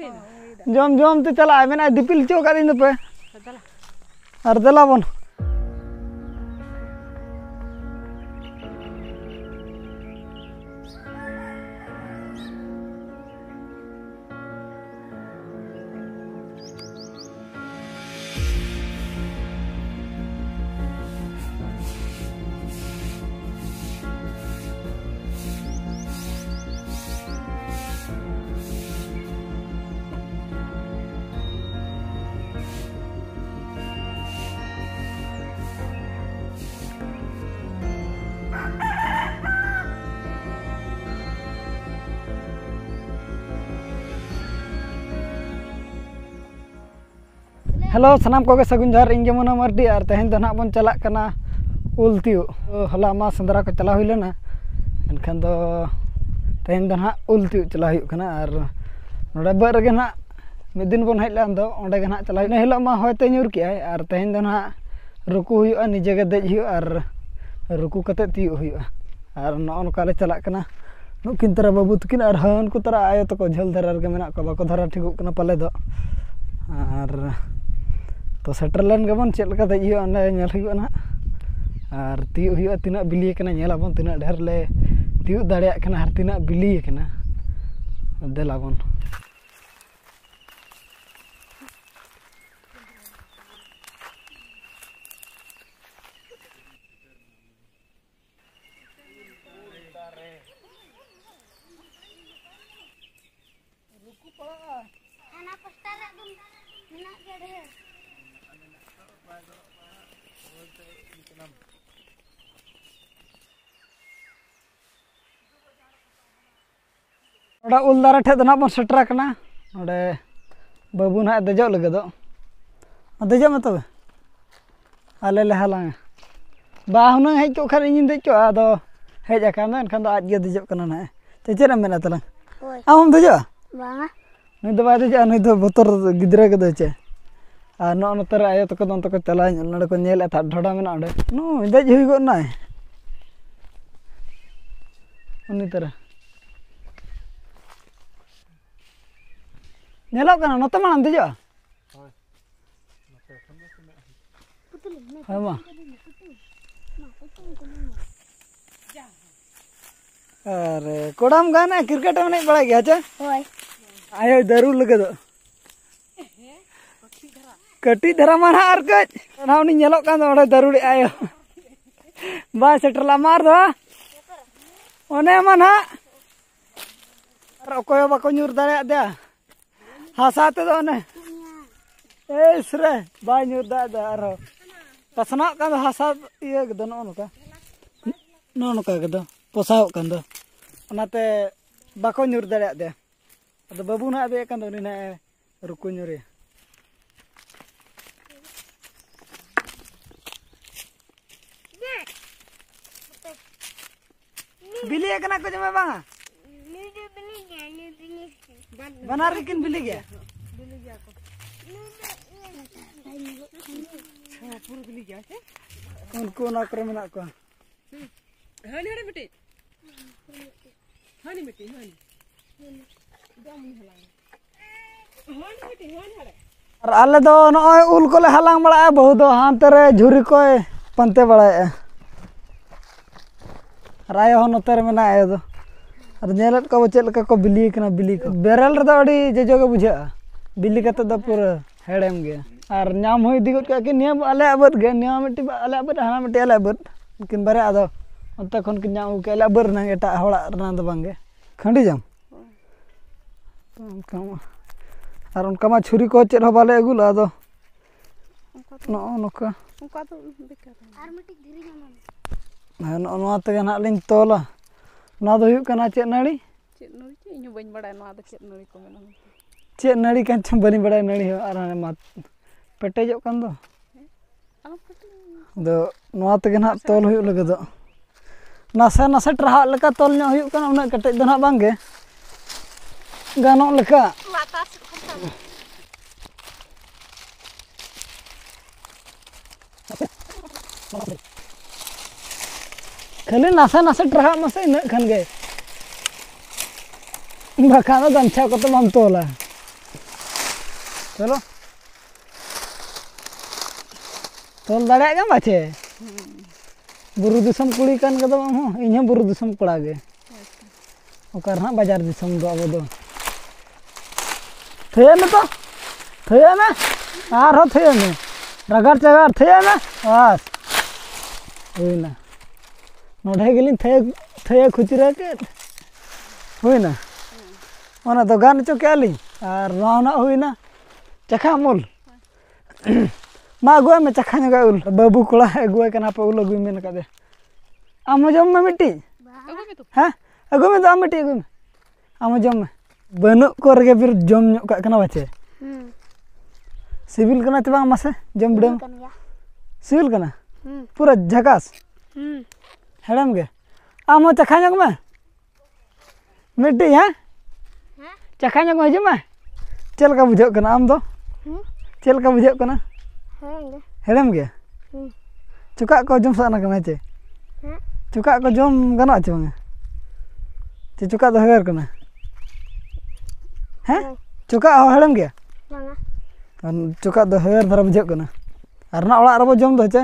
जम जम ते चला मेना दिपिल चो का दिन पे और दला बन हेलो सनाम को सगुन जहर इन जमुना मार्डी और तेहन दो बन चला उल तीउ हला मा सेंद्रा को चला हुई लेना एनखान दो तेहन दो उल तीउ चला हुई कना और नोडे बर गे ना मिद दिन बन हेज लान दो ओंडे गे ना चला हुई हिलो मा होयते ᱧᱩᱨ कियाय और तेहन दो रुकू हुई निजे गे देज हुई और रुकू कते तीउ हुई और नोका ले चला कना नुकिन तरा बाबू तकिन और हन को तरा आयो तो झल धरा गे मेना को बाको धरा ठिकु कना पाले दो और तो सेटर लेन गबन चेक लगा देज हुई ओंडे नेल हुई ना और तीउ हुई तीना बिली कना नेलाबन तीना ढेर ले तीउ दाड़िया कना और तीना बिली कना देलाबन उल दारा ठे ना बन सेटर बाबू ना देजो लगे देजो में तब आले ले हलांग बा हुना हेज को खान इन देजो आदो हेज आकान एनखान दो आज गे देजो कना ना ते चेरा मेना तला आम देजो बांगा नुई दो बाय देजो नुई दो बोतर गिदरा के चे आ नो नतर आयो तक दन तक चला नडे को नेल था ढोडा मेना ओडे नु देज हुई गो ना उनी तरह नेलो कना नते मानम देजो हां मा अरे कोड़ाम गाना क्रिकेट में नहीं बड़ा गया चे होय आयो दारू लगे दो कटी धरा मार आर कज ना उनी नेलो कान ओडे दारूड़ी आयो बा सेटरला मार दो ओने माना और कोयो बाको ᱧᱩᱨ दाड़े दे हासाते दो ने एसरे बा ᱧᱩᱨ दादा आरो पसना कान हासा ये गदो नोका नोका गदो पोसाव कान दो ओनाते बाको ᱧᱩᱨ दाड़े दे अद बाबू ना दे कान दो ने रुकु ᱧᱩᱨे बिली एकना को जमे बांगा बनार किन बिली गया को पूरा बिली गया छे उनको ना करे मेना को हनी हनी बेटी हनी बेटी हनी दम हलांग हनी बेटी हनी हरे और आले दो नय उल कोले हलांग बड़ा बहु दो हांते रे झुरी कोय पंते बड़ा रायो हो नतर मेना आयो दो और नेलत को चेल को बिली कना बिली को बेरल रे दो अड़ी जेजो के बुझा बिली कते दो पूरा हेड़ेम गे और नाम होई दिगत का कि नियम आले अबत गे नियम मिट्टी आले अबत हाना मिट्टी आले अबत किन बारे आदो अंत खन कि नाम के आले अबर ना एटा होड़ा रना दो बांगे खंडी जाम और उनका मा छुरी को चेल हो बाले अगुल आदो नो नोका उनका तो बेकार और मिट्टी धीरे जाम नोआ तगे ना लिन तोला ना दो हुयु कना चेत नाड़ी इन बन बड़ा ना दो चेत नाड़ी को मेना चेत नाड़ी कान छम बनी बड़ा नाड़ी हो आर मा पेटेजो कान दो नोआ तगे ना तोल हुयु लगे दो नासा नासा ट्रहा लका तोल न्या हुयु कना उना कटे दो ना बांगे गानो लका खाली नासा नासा ट्रहा मसे इन खान गे बाखा गमछा को तो बम तोला चलो तोल दाड़े गम बाचे बुरु दिसम कुड़ी कान कदम हम इन बुरु दिसम कड़ा गे ओकर हां बाजार दिसम दो अब दो थे न तो थे ना आर हो थे न रगड़ चगार थे ना बस होइना नोढे गेलिन थे खुचरा के होइना ओना तो गान चो के आली आर राना होइना चखा मोल मा गुआ में चखा नगा उल बाबू कोड़ा गुआ कना पे उल गुई मेन कदे आम जम में मिट्टी हां अगु में तो आम मिट्टी अगु में आम जम में बनु को रगे फिर जम ᱧᱚᱜ का कना बाचे सिविल कना तबा मासे जम बडम सिविल कना पूरा झकास हेड़म गे आम चखा ᱧᱚᱜ में मिट्टी हां चखा ᱧᱚᱜ हजू में चल का बुझो कना आम दो चल का बुझो कना हेड़म गे चुका को जम साना कना चे चुका को जम गना चे बांगे चे चुका दो हेर कना हैं चुका हो हेड़म गे चुका दो हेर धरा बुझो कना आर ना ओड़ा रबो जम दो चे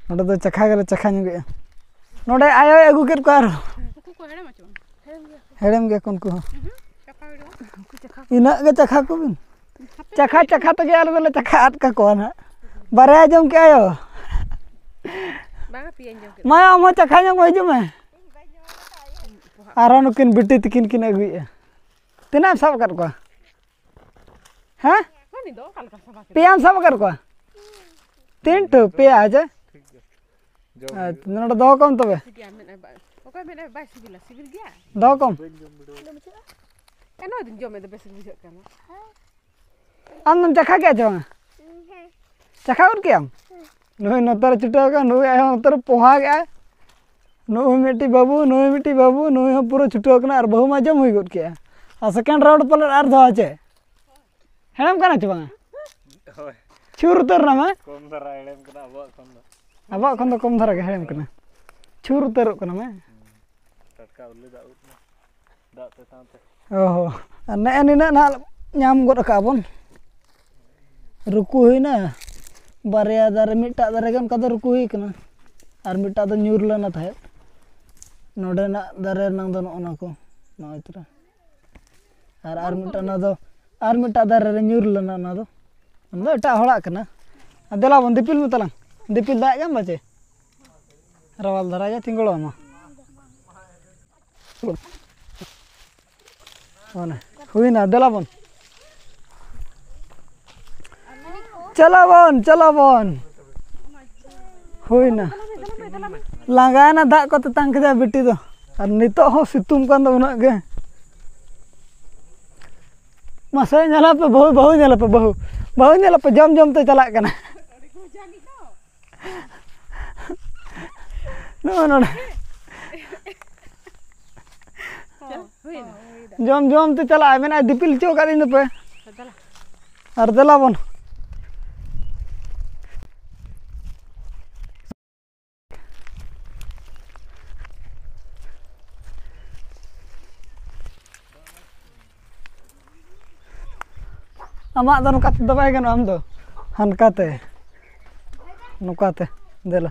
नोडे दो चखा गेले चखा ᱧᱚᱜ गे नोडे आयो अगु केर को आर हेड़म गे कोन को इना गे चखा को बिन चखा चखा तो आर बोले चखा आट का कोन बारे जम के आयो बागा पियन जम के मा हम चखा ᱧᱚᱜ हजू में आरो नुकिन बिटी तकिन किन अगुइया तिना सब कर को हैं पियाम सब कर को तीन ठो पिया जे नोड दो कम तबे ओके मेने बाय सिबिल गया दो कम एनो दिन जमे दे बेसिक बुझ कना आम चखा के जो चखा उर के आम नुई नतर चुटा का नुई आयो नतर पोहा गया नुई मिट्टी बाबू नुई हो पूरा छुटो कना और बहु मा जम हुई गट के आ सेकंड राउंड पले आर दो आचे हेड़म कना च बांगा होय छुर उतर ना मा कम धरा हेड़म कना अब खन तो कम धरा के हेड़म कना छुर उतर कना मा टटका उले दा ते तांते ओहो ने निना ना ᱧᱟᱢ गड का बन रुकु हुईना बारिया दारे मिटा दारे गन का रुकु हुई कना आर मिटा द न्यूर लेना था नोडे ना दारे नंग दो ओना को ना इतरा आर मिटा दारे रे न्यूर लेना ना दो अंदो एटा हड़ा कना अदेला बन दिपिल मतला दिपिल दा गम बचे रवाल धरा जा तिंगलो मा ओना हुईना अदेला बन चला बन हुईना लांगाना दा को तंग के बेटी दो और नितो हो सितुम कान दो उना गे मासे नेला पे बहु नेला पे जम ते चला कना नो जम ते चला मेना दिपिल चो का दिन पे और दला बन आमा दो नुकाते दबाई गनो आम दो हनकाते नुकाते देला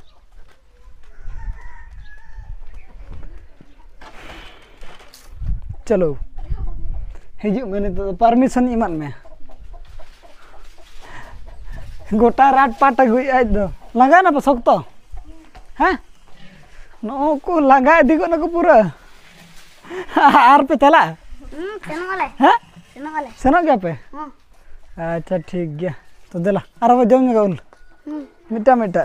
चलो हिजू मैंने तो परमिशन इमान में गोटा राट पाट अगुई आज दो लगा ना सकतो हैं नो को लगा दिगो ना को पूरा आर पे चला सेनो वाले हैं सेनो गया पे अच्छा ठीक गया तो देला आर जम जगह उल मिटा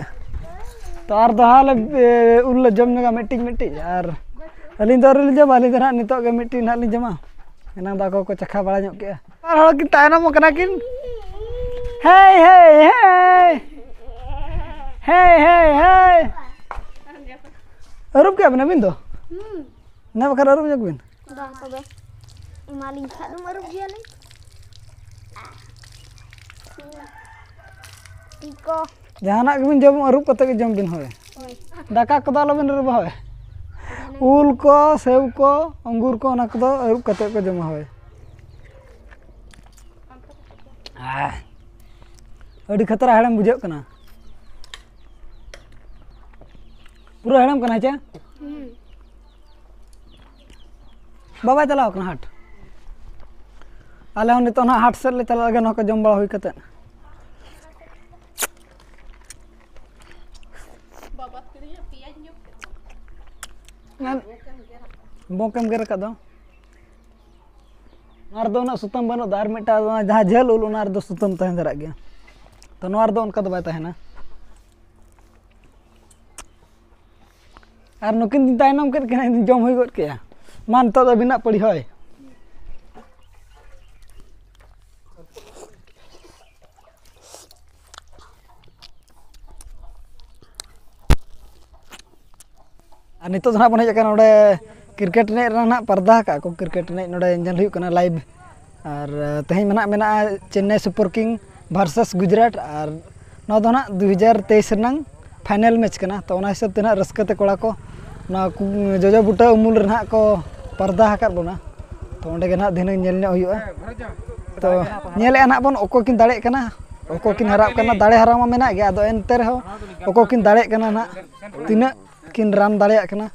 तो आर दो हाल उल जम जगह मिट्टी आर अली जम अली ना नितो के मिट्टी ना ली जमा एना दाको को चखा बड़ा ᱧᱚᱜ के आर हड़ किन तायनम कना किन हे अरुप के बना बिन दो ना बखर अरुप जग बिन दा तबे इमालिन खादम अरुप जियाले टिको जहाना के बिन जम अरुप कते के जम बिन होय दाका को दालो बिन रुब होय उल को सेव को अंगूर को ना को अरुप कते को जम होय अड़ी खतरा हेड़म बुझे कना पूरा हेड़म कना चे बाबा चलाओ कना हाट आले नित हाट से ले चला लगे नौका जम बड़ा हुई कते बोकेम गेर का दो नार दो ना सुतम बनो दार मिटा जहाँ झेल उल नार दो सुतम तहन दरा गया तो नवार दो उनका दो बाय तहना आर नुकिन दिन तायनम केद के जम हुई गड के मान तो बिना पड़ी होय और नित बन हजन क्रिकेट एने ना पर्दा का को क्रिकेट एने नोडे जल हुई कना लाइव और तेहन मना मेना Chennai super king versus Gujarat और ना दो ना 2023 रनंग फाइनल मैच कना तो ओना हिसाब ते ना रस्कते कोड़ा को ना जोजो बुटा उमुल रना को पर्दा हकात बोना तो ओंडे गे ना दिन नेल ने हुआ तो नेले ना बन ओको किन दाड़े कना ओको किन हराब कना दाड़े हरामा मेना गे आदो एनते रहो ओको किन दाड़े कना ना तिना किन रान दाड़े कना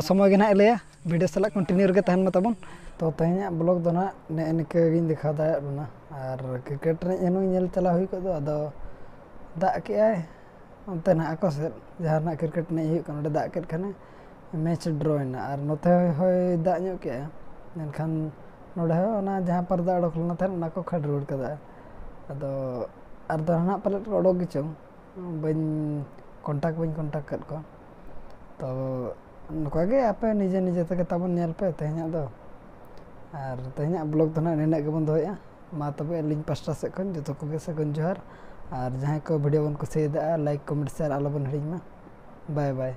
समय गे ना लेया वीडियो सला कंटिन्यू रे तहन में तबन तो तेहना ब्लॉग दो ना नेके गिन दिखा दा बना और क्रिकेट रे एनो नेल चला हुई को दो आदो दा के आय अंते ना आको से जहां ना क्रिकेट ने हुई कना दा के खाने मैच ड्रॉ ना और नोते होय दा न्यो के एनखान नोडे हो ना जहां पर दा अडक लना थन ना को खड रोड कदा आदो आर दो ना पले अडक गिचो बन कांटेक्ट कर को तो नुका गे आपे निजे निजे तक तबन नेल पे तेहना दो और तेहना ब्लॉग तो ना नेने के बन दोया मा तबे लिंक पास्टा से खन जतो को से गन जोहार और जहां को वीडियो बन कुसिदा लाइक कमेंट शेयर आलो बन हड़ी मा बाय बाय।